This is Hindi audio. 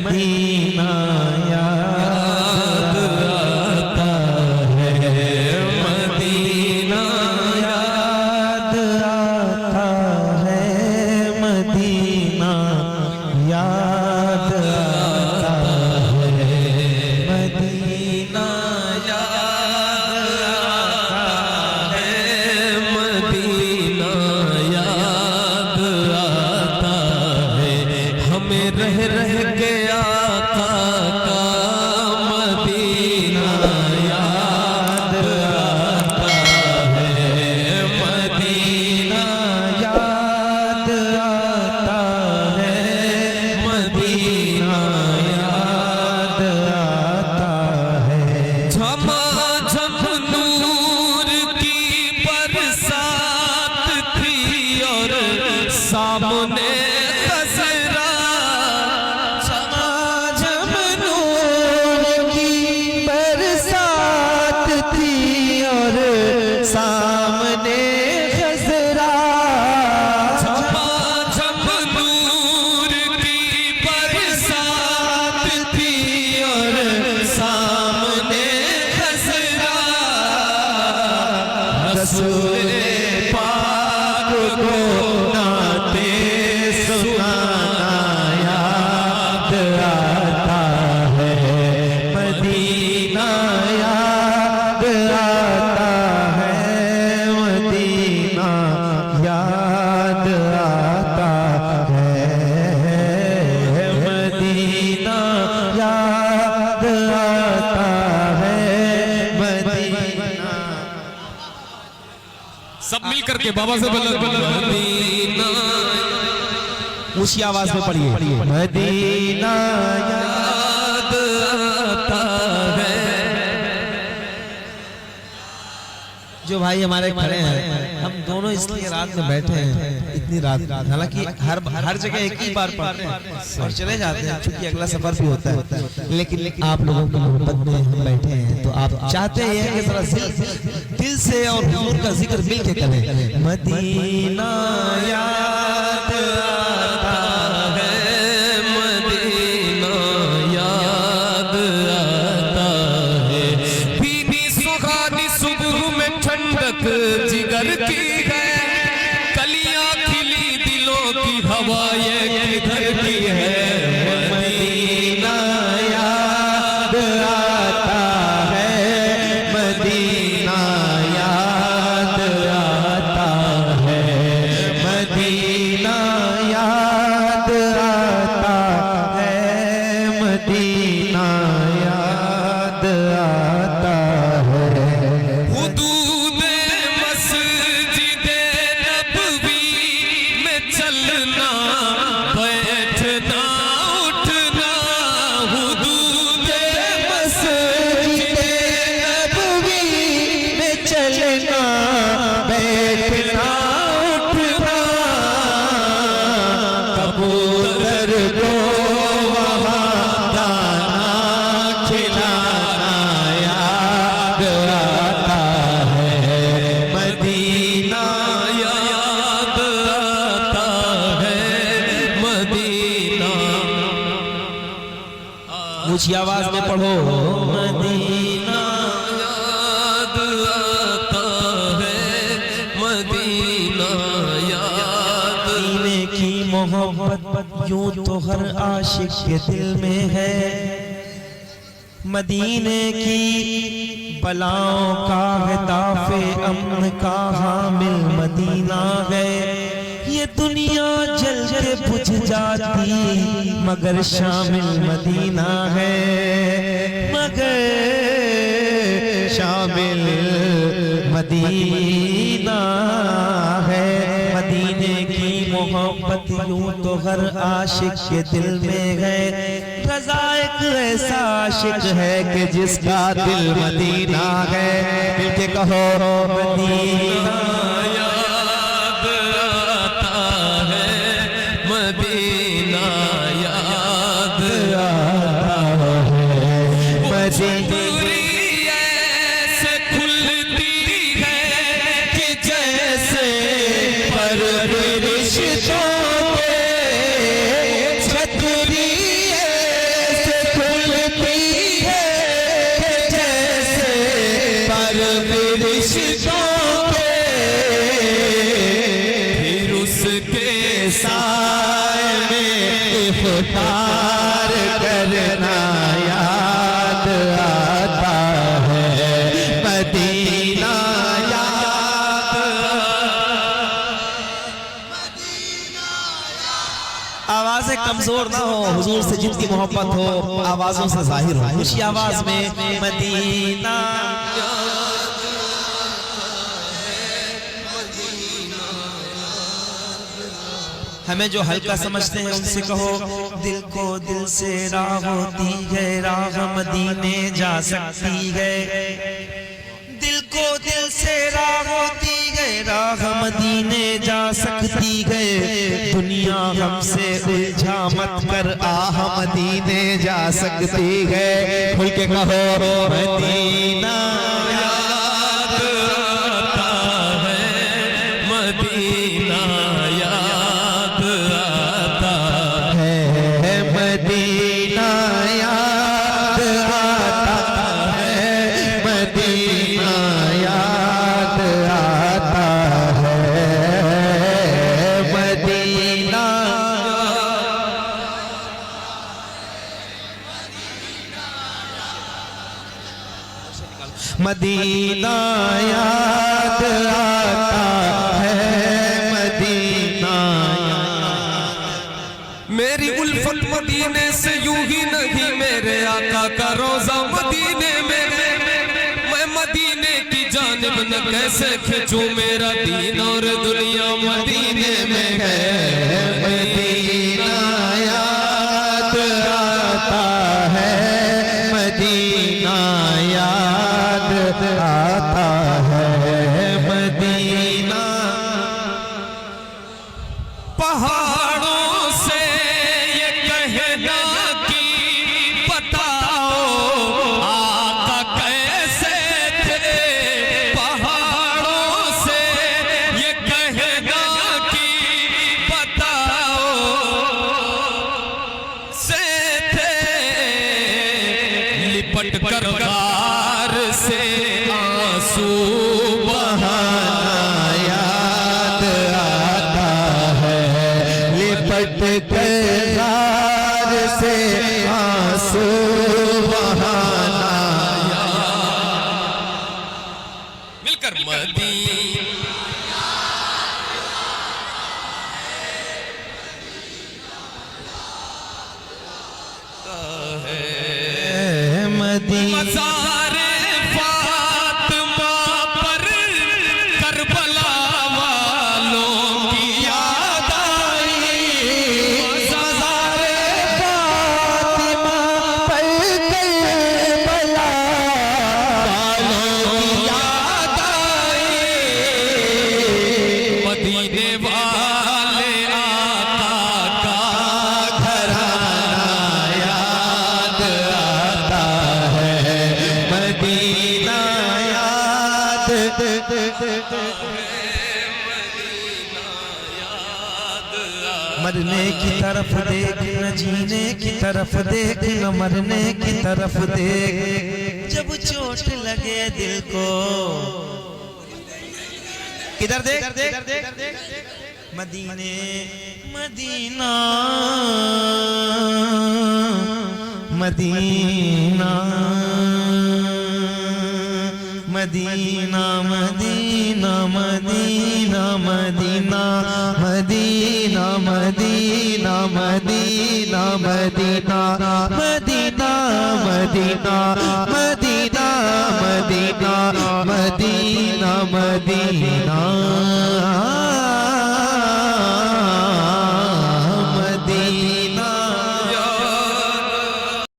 मदीना याद आता है, मदीना याद आता है, मदीना याद आता है, मदीना याद आता है, मदीना याद आता है, हमें रह रह के आका का मदीना याद आता है, मदीना याद आता है, मदीना याद आता है। झमाझम नूर की बरसात थी और सामने खसरा, झमाझम नूर की बरसात थी और सामने खसरा, झमाझम नूर की बरसात थी और सामने खसरा, रसूल पाक को नाते सुनाना याद आता है, मदीना याद आता है, मदीना याद आता है, मदीना याद आता है, मदीना। सब मिल करके बाबा से मदीना ऊंची आवाज में पढ़िए, मदीना याद आता है। जो भाई हमारे खड़े हैं, हम दोनों इसलिए रात में बैठे हैं, इतनी रात, हालांकि हर जगह एक ही बार पढ़ते हैं और चले जाते हैं, क्योंकि अगला सफर भी होता है, लेकिन आप लोगों की मोहब्बत में हम बैठे हैं, तो आप चाहते हैं कि जरा दिल से और हुजूर का जिक्र मिल के करें। मदीना याद आता है, मदीना याद आता है, बीबी सुहानी सुबह में ठंडक जिगर की है, कलियां खिली दिलों की हवाएं किधर की है, मदीना याद आता है, मदीना याद आता है, मदीना याद आता है, मदीना याद आता है। हुदूद मस्जिद नबवी में चलना बैठना उठना, हुदूद मस्जिद नबवी में चलना बैठना उठना, कबूतर को वहाँ दाना खिलाना याद आता है, मदीना याद आता है, मदीना ऊंची आवाज में पढ़ो, मदीना याद आता है, मदीना याद। मदीने की मोहब्बत यूं तो हर आशिक के दिल में है, मदीने की बलाओं का है दाफे अमन का हामिल मदीना है, ये दुनिया जल के बुझ जाती मगर शामिल मदीना है, मगर शामिल मदीना है। मदीने की मोहब्बत यूं तो हर आशिक के दिल में है, रज़ा एक ऐसा आशिक है कि जिसका दिल मदीना है। मिलके कहो मदीना याद आता है, मदीना याद आता है, मदीना ऐसे खुलती है कि जैसे परवरिशों पे छतरी रिश्तों के फिर उसके साए में इफ्तार करना याद आता है, मदीना आवाजें कमजोर ना हो, हुजूर से जितनी मोहब्बत हो आवाजों से जाहिर हो। ऊंची आवाज में मदीना हमें जो हल्का समझते हैं उनसे कहो, दिल को दिल से राह होती है, राह मदीने जा सकती है। दिल को दिल से राह होती है, राह मदीने जा सकती है। दुनिया हमसे उलझा मत कर, आह मदीने जा सकती है। खुल के कहो मदीना याद आता है, मदीना याद आता है, मदीना याद आता है, मदीना याद आता है, मदीना मदीना याद आता है, मदीना मेरी उल्फत मदीने से यूं ही नहीं, मेरे आका का रोजा मदीने में। मैं मदीने की जानिब न कैसे खींचूं, मेरा दीन और दुनिया मदीने में है। मदीना याद आता है, मदीना याद आता है, मदीना पहाड़ों से ये कहना कि बताओ आका कैसे थे। पहाड़ों से ये कहना कि बताओ से थे। लिपट कर गार से आंसू बहाना याद आता है, लिपट कर गार से आंसू बहाना मिलकर मदीना है, मदीना मज़ारे फातिमा पर करबला वालों की याद आई। मज़ारे फातिमा पर करबला वालों की याद आई। मदीने वाले आका का घराना याद आता है, मदीना याद मरने की तरफ देख न जीने की तरफ देख, न मरने की तरफ देख। जब चोट लगे दिल को किधर देख, मदीने Medina Medina Medina Medina Medina Medina Medina Medina Medina Medina Medina Medina